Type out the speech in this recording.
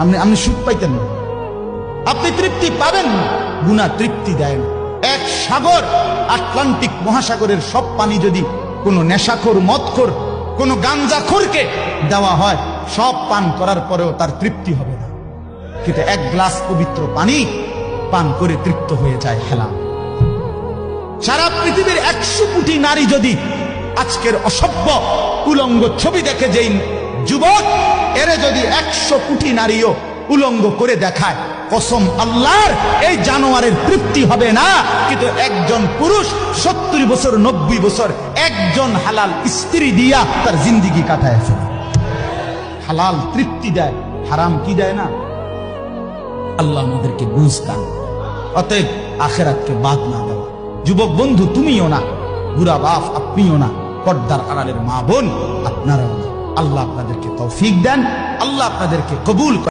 আপনি সুখ পাইতেন না, আপনি তৃপ্তি পাবেন না। গুনাহ তৃপ্তি দেয় না। এক সাগর, আটলান্টিক মহাসাগরের সব পানি যদি কোনো নেশাখোর, মদখোর, কোনো গাঞ্জাখোরকে দেওয়া হয়, সব পান করার পরেও তার তৃপ্তি হবে না। কিন্তু এক গ্লাস পবিত্র পানি পান করে তৃপ্ত হয়ে যায় হেলাল। সারা পৃথিবীর 100 কোটি নারী যদি আজকের অসভ্য উলঙ্গ ছবি দেখে, যেই যুবক এরে যদি 100 কোটি নারীও উলঙ্গ করে দেখায়, কসম আল্লাহর, এই জানোয়ারের তৃপ্তি হবে না। কিন্তু একজন পুরুষ 70 বছর 90 বছর একজন হালাল স্ত্রী দিয়া তার জিন্দেগি কাটায় ফেলে। হালাল তৃপ্তি দেয়, হারাম কি দেয় না। আল্লাহ আমাদেরকে বুঝ দান। অতএব আখিরাতকে বাদ না দেওয়া। যুবক বন্ধু তুমিও না, বুড়া বাপ আপনিও না, পর্দার আড়ালের মা বোন আপনারাও না। আল্লাহ আপনাদেরকে তৌফিক দেন, আল্লাহ আপনাদেরকে কবুল করেন।